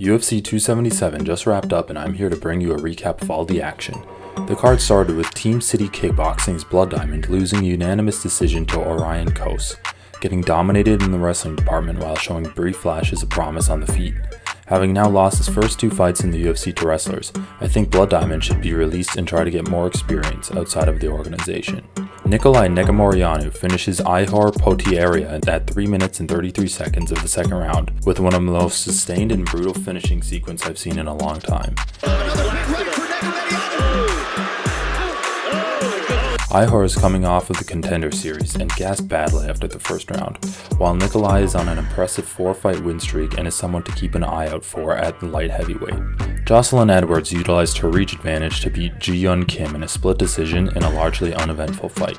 UFC 277 just wrapped up and I'm here to bring you a recap of all the action. The card started with Team City Kickboxing's Blood Diamond losing a unanimous decision to Orion Kos, getting dominated in the wrestling department while showing brief flashes of promise on the feet. Having now lost his first two fights in the UFC to wrestlers, I think Blood Diamond should be released and try to get more experience outside of the organization. Nikolai Negumereanu finishes Ihor Potieria at 3 minutes and 33 seconds of the second round with one of the most sustained and brutal finishing sequence I've seen in a long time. Ihor is coming off of the Contender Series and gassed badly after the first round, while Nikolai is on an impressive 4-fight win streak and is someone to keep an eye out for at the light heavyweight. Jocelyn Edwards utilized her reach advantage to beat Ji-Yeon Kim in a split decision in a largely uneventful fight.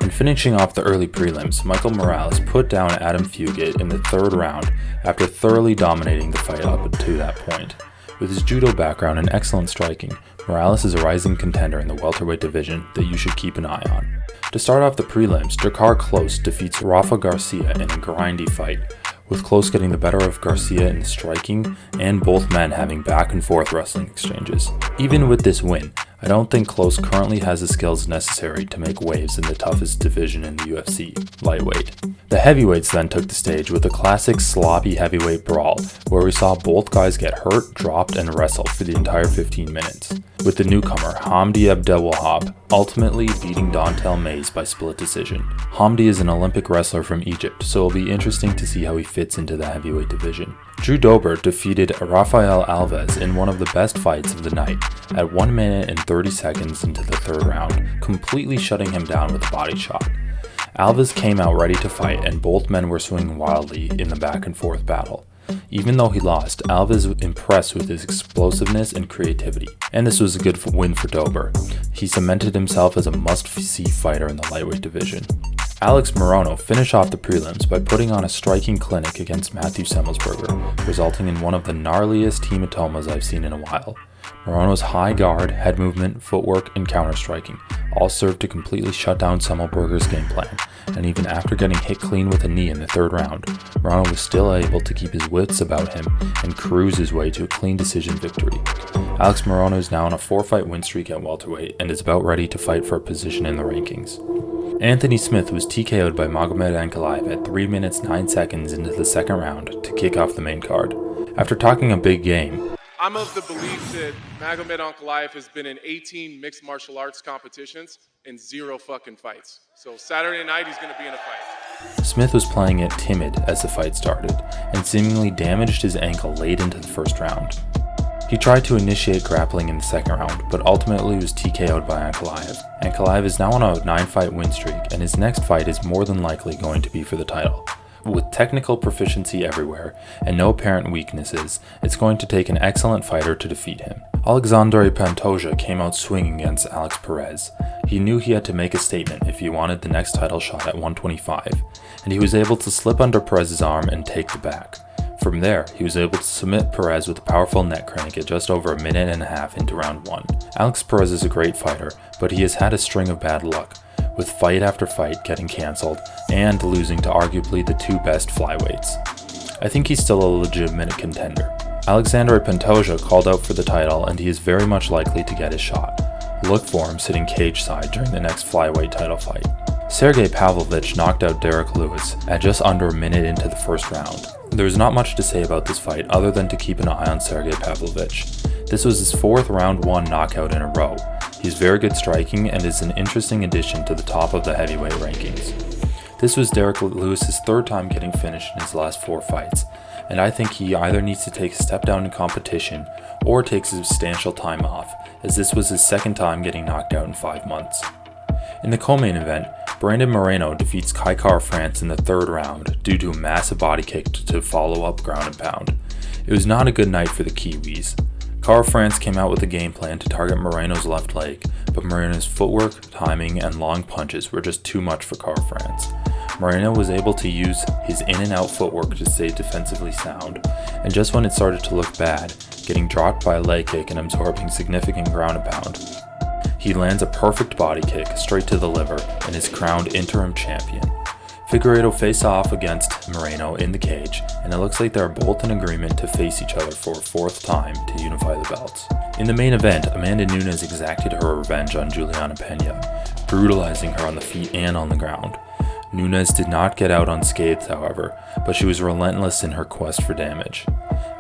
And finishing off the early prelims, Michael Morales put down Adam Fugate in the third round after thoroughly dominating the fight up to that point. With his judo background and excellent striking, Morales is a rising contender in the welterweight division that you should keep an eye on. To start off the prelims, Drakkar Klose defeats Rafa Garcia in a grindy fight, with Klose getting the better of Garcia in striking and both men having back and forth wrestling exchanges. Even with this win, I don't think Klose currently has the skills necessary to make waves in the toughest division in the UFC, lightweight. The heavyweights then took the stage with a classic sloppy heavyweight brawl, where we saw both guys get hurt, dropped, and wrestle for the entire 15 minutes, with the newcomer Hamdi Abdelwahab ultimately beating Dontel Mays by split decision. Hamdi is an Olympic wrestler from Egypt, so it'll be interesting to see how he fits into the heavyweight division. Drew Dober defeated Rafael Alves in one of the best fights of the night at 1 minute and 30 seconds into the third round, completely shutting him down with a body shot. Alves came out ready to fight and both men were swinging wildly in the back and forth battle. Even though he lost, Alves was impressed with his explosiveness and creativity, and this was a good win for Dober. He cemented himself as a must-see fighter in the lightweight division. Alex Morono finished off the prelims by putting on a striking clinic against Matthew Semmelsberger, resulting in one of the gnarliest hematomas I've seen in a while. Morono's high guard, head movement, footwork, and counter-striking all served to completely shut down Semmelsberger's game plan, and even after getting hit clean with a knee in the third round, Morono was still able to keep his wits about him and cruise his way to a clean decision victory. Alex Morono is now on a 4-fight win streak at welterweight and is about ready to fight for a position in the rankings. Anthony Smith was TKO'd by Magomed Ankalaev at 3 minutes 9 seconds into the second round to kick off the main card. After talking a big game, I'm of the belief that Magomed Ankalaev has been in 18 mixed martial arts competitions and 0 fucking fights. So Saturday night he's going to be in a fight. Smith was playing it timid as the fight started and seemingly damaged his ankle late into the first round. He tried to initiate grappling in the second round, but ultimately was TKO'd by Ankalaev. Ankalaev is now on a 9-fight win streak, and his next fight is more than likely going to be for the title. With technical proficiency everywhere and no apparent weaknesses, it's going to take an excellent fighter to defeat him. Alexandre Pantoja came out swinging against Alex Perez. He knew he had to make a statement if he wanted the next title shot at 125, and he was able to slip under Perez's arm and take the back. From there, he was able to submit Perez with a powerful neck crank at just over a minute and a half into round 1. Alex Perez is a great fighter, but he has had a string of bad luck, with fight after fight getting cancelled and losing to arguably the 2 best flyweights. I think he's still a legitimate contender. Alexandre Pantoja called out for the title and he is very much likely to get his shot. Look for him sitting cage side during the next flyweight title fight. Sergey Pavlovich knocked out Derek Lewis at just under a minute into the first round. There's not much to say about this fight other than to keep an eye on Sergey Pavlovich. This was his 4th round 1 knockout in a row. He's very good striking and is an interesting addition to the top of the heavyweight rankings. This was Derek Lewis's 3rd time getting finished in his last 4 fights, and I think he either needs to take a step down in competition or takes a substantial time off, as this was his 2nd time getting knocked out in 5 months. In the co-main event, Branon Moreno defeats Kai Kara-France in the 3rd round due to a massive body kick to follow up ground and pound. It was not a good night for the Kiwis. Kara-France came out with a game plan to target Moreno's left leg, but Moreno's footwork, timing, and long punches were just too much for Kara-France. Moreno was able to use his in and out footwork to stay defensively sound, and just when it started to look bad, getting dropped by a leg kick and absorbing significant ground and pound, he lands a perfect body kick straight to the liver and is crowned interim champion. Figueiredo face off against Moreno in the cage, and it looks like they're both in agreement to face each other for a fourth time to unify the belts. In the main event, Amanda Nunes exacted her revenge on Juliana Pena, brutalizing her on the feet and on the ground. Nunes did not get out unscathed, however, but she was relentless in her quest for damage,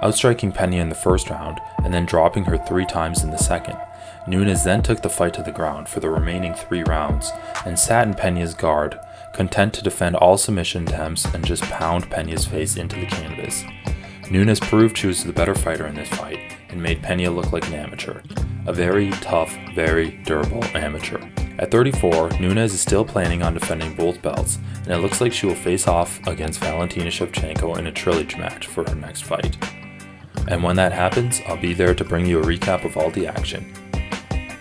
outstriking Pena in the first round and then dropping her 3 times in the second. Nunes then took the fight to the ground for the remaining 3 rounds and sat in Pena's guard, content to defend all submission attempts and just pound Pena's face into the canvas. Nunes proved she was the better fighter in this fight and made Pena look like an amateur. A very tough, very durable amateur. At 34, Nunes is still planning on defending both belts, and it looks like she will face off against Valentina Shevchenko in a trilogy match for her next fight. And when that happens, I'll be there to bring you a recap of all the action.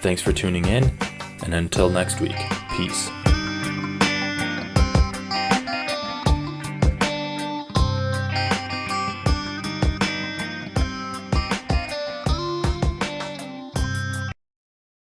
Thanks for tuning in, and until next week, peace.